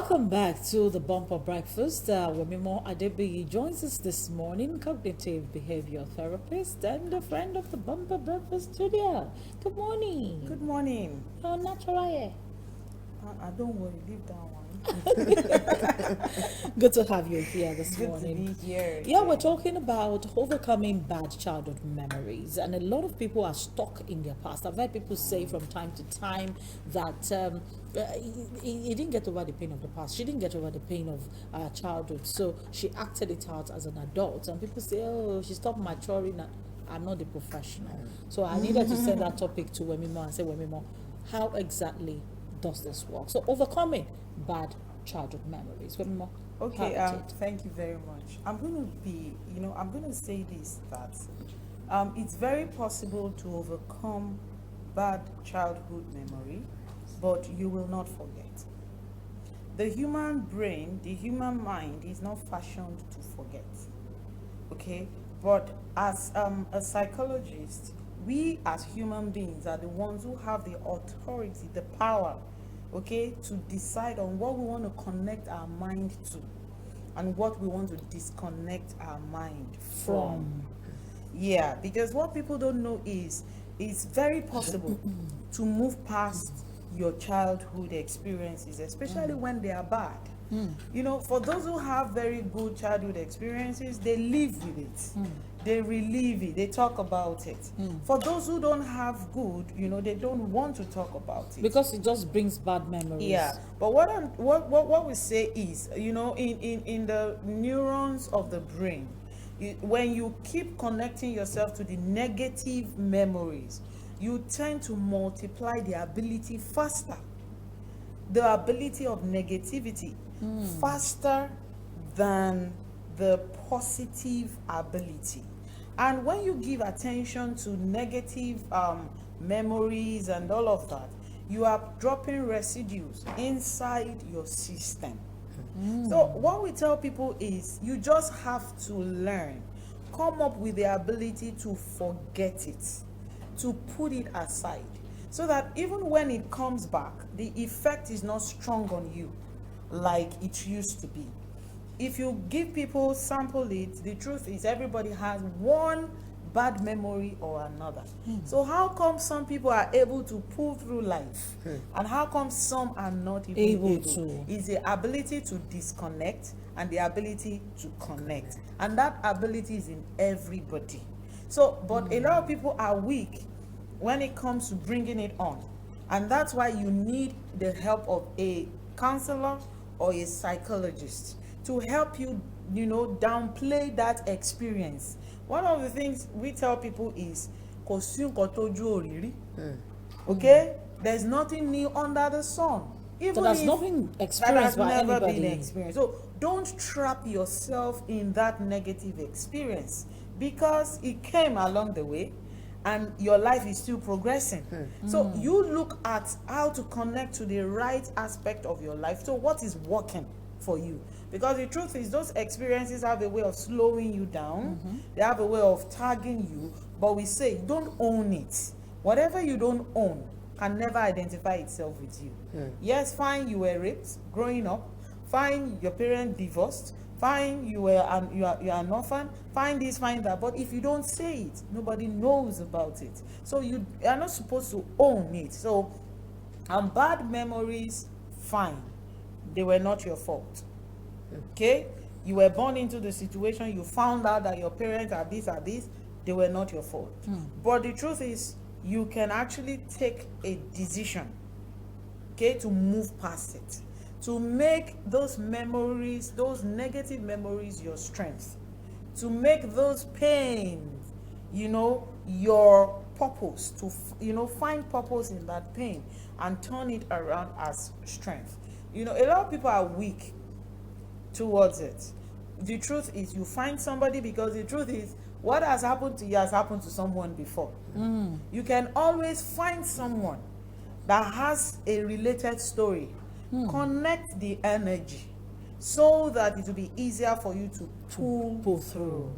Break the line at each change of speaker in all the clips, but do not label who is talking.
Welcome back to the Bumper Breakfast. Wemimo Adebiyi joins us this morning, cognitive behavior therapist and a friend of the Bumper Breakfast studio. Good morning.
Good morning.
Oh, natural.
Don't worry, leave that one.
Good to have you here this
Good
morning.
to be here.
Yeah, we're talking about overcoming bad childhood memories, and a lot of people are stuck in their past. I've heard people say from time to time that he didn't get over the pain of the past. She didn't get over the pain of childhood, so she acted it out as an adult. And people say, "Oh, she stopped maturing." I'm not the professional, so I needed to send that topic to Wemimo and say, Wemimo, how exactly does this work? So overcoming bad childhood memories. Wemimo.
Okay, thank you very much. I'm going to say this, that it's very possible to overcome bad childhood memory, but you will not forget. The human brain, the human mind is not fashioned to forget. Okay? But as a psychologist, we as human beings are the ones who have the authority, the power, okay, to decide on what we want to connect our mind to and what we want to disconnect our mind from. Yeah, because what people don't know is it's very possible to move past your childhood experiences, especially when they are bad. You know, for those who have very good childhood experiences, they live with it. They relive it. They talk about it. For those who don't have good, they don't want to talk about it
because it just brings bad memories.
Yeah, but what we say is, in the neurons of the brain, when you keep connecting yourself to the negative memories, you tend to multiply the ability faster. The ability of negativity faster than the positive ability. And when you give attention to negative memories and all of that, you are dropping residues inside your system. So what we tell people is you just have to learn, come up with the ability to forget it, to put it aside, so that even when it comes back, the effect is not strong on you like it used to be. If you give people sample it, the truth is everybody has one bad memory or another. So how come some people are able to pull through life and how come some are not even able
to?
Is the ability to disconnect and the ability to connect, and that ability is in everybody. So but a lot of people are weak when it comes to bringing it on, and that's why you need the help of a counselor or a psychologist to help you, downplay that experience. One of the things we tell people is, okay, there's nothing new under the sun.
Even so that's nothing experienced by anybody.
Been experienced. So don't trap yourself in that negative experience, because it came along the way and your life is still progressing. So you look at how to connect to the right aspect of your life. So what is working for you? Because the truth is those experiences have a way of slowing you down. They have a way of tagging you. But we say don't own it. Whatever you don't own can never identify itself with you. Yes, fine, you were raped growing up. Fine, your parents divorced. Fine, you are an orphan. Fine this, fine that. But if you don't say it, nobody knows about it. So you are not supposed to own it. So, bad memories, fine. They were not your fault. Okay? You were born into the situation. You found out that your parents are this. They were not your fault. But the truth is, you can actually take a decision, okay, to move past it, to make those memories, those negative memories, your strength, to make those pains, your purpose, to find purpose in that pain and turn it around as strength. A lot of people are weak towards it. The truth is, you find somebody, because the truth is what has happened to you has happened to someone before. You can always find someone that has a related story. Connect the energy so that it will be easier for you to pull through.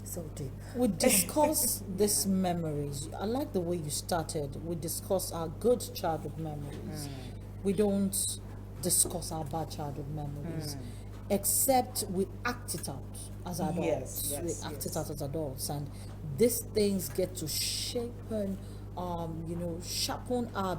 So deep. We discuss these memories. I like the way you started. We discuss our good childhood memories. we don't discuss our bad childhood memories, except we act it out as adults.
Yes,
We act it out as adults, and these things get to sharpen our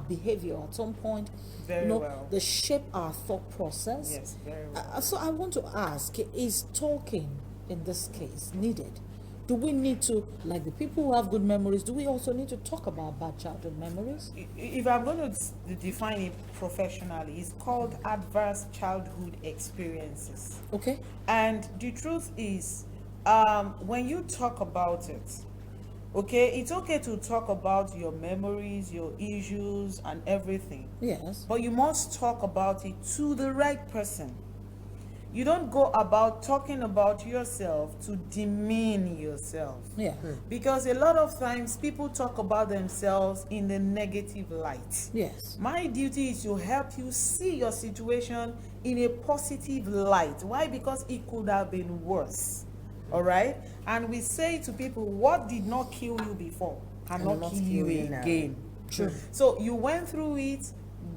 behavior at some point.
Very well.
They shape our thought process.
Yes, very well.
So I want to ask, is talking in this case needed? Do we need to, like the people who have good memories, do we also need to talk about bad childhood memories?
If I'm going to define it professionally, it's called adverse childhood experiences.
Okay.
And the truth is, when you talk about it, okay, it's okay to talk about your memories, your issues, and everything.
Yes.
But you must talk about it to the right person. You don't go about talking about yourself to demean yourself.
Yeah.
Because a lot of times people talk about themselves in the negative light.
Yes.
My duty is to help you see your situation in a positive light. Why? Because it could have been worse. All right? And we say to people, what did not kill you before cannot kill you again.
True.
So you went through it,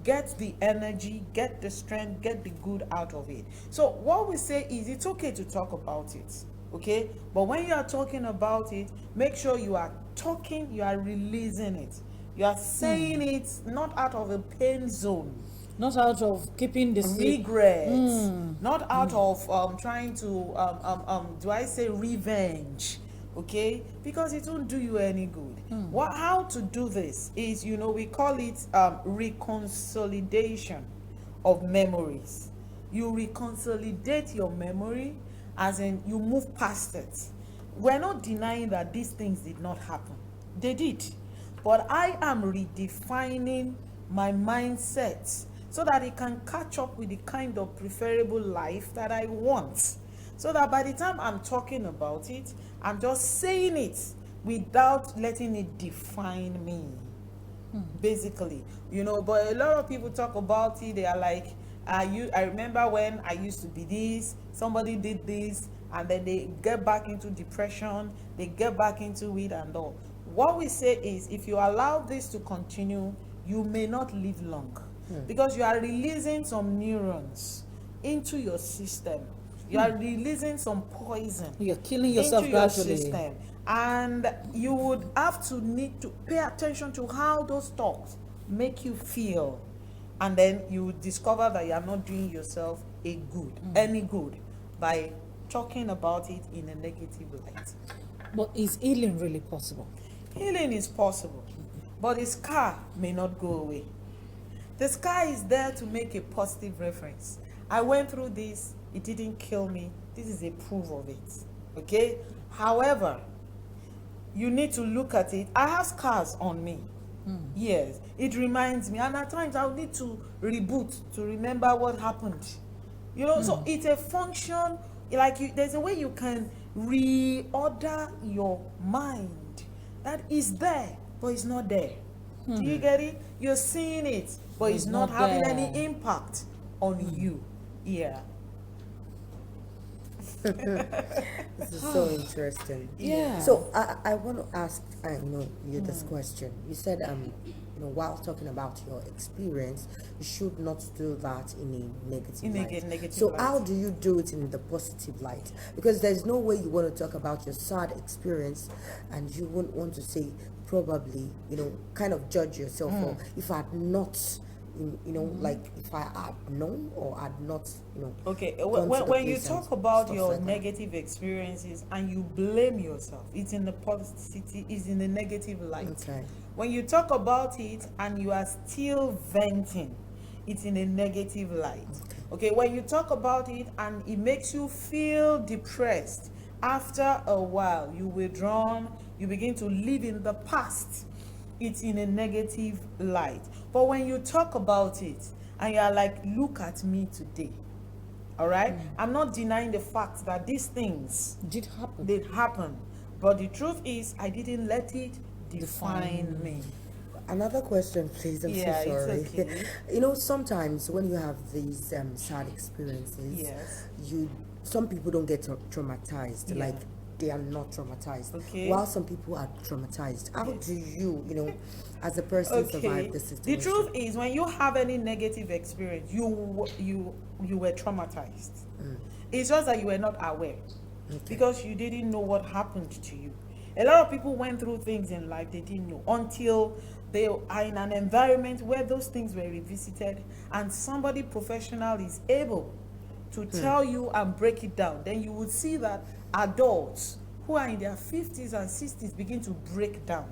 get the energy, get the strength, get the good out of it. So what we say is it's okay to talk about it, okay? But when you are talking about it, make sure you are talking, you are releasing it. You are saying it not out of a pain zone.
Not out of keeping the
Regrets. Not out of trying to, do I say revenge? Okay, because it won't do you any good. How to do this is, we call it reconsolidation of memories. You reconsolidate your memory, as in you move past it. We're not denying that these things did not happen. They did. But I am redefining my mindset so that it can catch up with the kind of preferable life that I want. So that by the time I'm talking about it, I'm just saying it without letting it define me. Basically, but a lot of people talk about it. They are like, I remember when I used to be this, somebody did this, and then they get back into depression, they get back into it and all. What we say is, if you allow this to continue, you may not live long, because you are releasing some neurons into your system. You are releasing some poison.
You're killing yourself
into your
gradually.
system. And you would need to pay attention to how those thoughts make you feel. And then you would discover that you are not doing yourself any good by talking about it in a negative light.
But is healing really possible?
Healing is possible, but the scar may not go away. The scar is there to make a positive reference. I went through this, it didn't kill me. This is a proof of it. Okay? However, you need to look at it. I have scars on me. Yes. It reminds me. And at times I'll need to reboot to remember what happened. So it's a function. There's a way you can reorder your mind that is there, but it's not there. Do you get it? You're seeing it, but it's not having
there.
any impact on you. Yeah.
This is so interesting.
Yeah.
So I want to ask, you this question. You said, while talking about your experience, you should not do that in a negative light.
Negative
So
light.
how do you do it in the positive light? Because there's no way you want to talk about your sad experience and you wouldn't want to say, probably, kind of judge yourself, or if I had not, like if I had known or had not,
Okay,
gone to the
when you
place and
talk about
stuff
your
like that.
negative experiences and you blame yourself, it's in the positivity, it's in the negative light.
Okay.
When you talk about it and you are still venting, it's in a negative light. Okay, when you talk about it and it makes you feel depressed, after a while you withdraw, you begin to live in the past, it's in a negative light. But when you talk about it and you are like, look at me today, all right? I'm not denying the fact that these things
Did happen.
did happen, but the truth is I didn't let it define me.
Another question, please. I'm
Yeah,
so sorry.
it's okay.
Sometimes when you have these sad experiences,
Yes.
some people don't get traumatized.
Yeah.
Like they are not traumatized.
Okay.
While some people are traumatized. How do you, as a person, survive this situation?
The truth is, when you have any negative experience, you were traumatized. It's just that you were not aware because you didn't know what happened to you. A lot of people went through things in life they didn't know until they are in an environment where those things were revisited and somebody professional is able to tell you and break it down. Then you would see that adults who are in their 50s and 60s begin to break down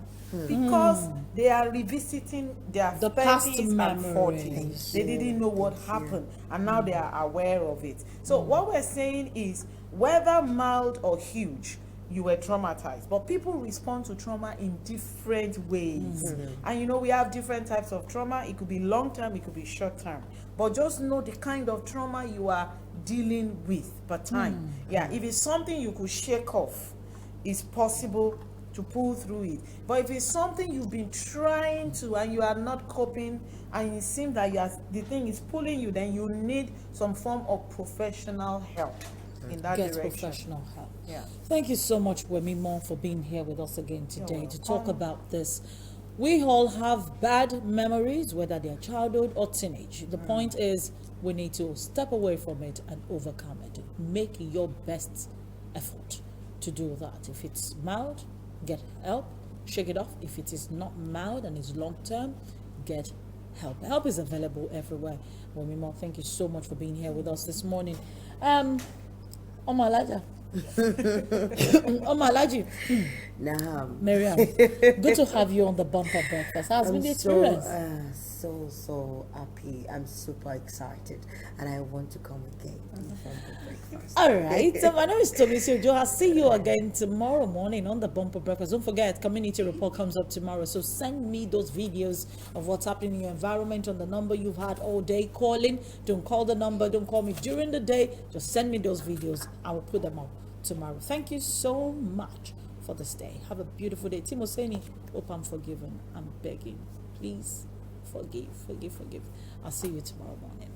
because they are revisiting their
The past
30s and
memories.
40s. They didn't know what happened and now they are aware of it. So what we're saying is, whether mild or huge, you were traumatized, but people respond to trauma in different ways. And we have different types of trauma. It could be long term, it could be short term, but just know the kind of trauma you are dealing with per time. If it's something you could shake off, it's possible to pull through it. But if it's something you've been trying to and you are not coping and it seems that the thing is pulling you, then you need some form of professional help in that
Get
direction.
professional help.
Yeah.
Thank you so much, Wemimo, for being here with us again today
You're
to talk
welcome.
about this. We all have bad memories, whether they're childhood or teenage. The point is, we need to step away from it and overcome it. Make your best effort to do that. If it's mild, get help, shake it off. If it is not mild and is long term, get help. Help is available everywhere. Wemimo, thank you so much for being here with us this morning. Omalaja. Omalaji.
Nah.
Mariam, good to have you on the bumper breakfast. How's been the experience?
So happy. I'm super excited, and I want to come again on the bumper breakfast.
All right. So my name is Tomisin. I'll see you again tomorrow morning on the bumper breakfast. Don't forget, community report comes up tomorrow. So send me those videos of what's happening in your environment on the number you've had all day calling. Don't call the number. Don't call me during the day. Just send me those videos. I will put them up tomorrow. Thank you so much for this day. Have a beautiful day. Timoseni, hope I'm forgiven. I'm begging. Please forgive. I'll see you tomorrow morning.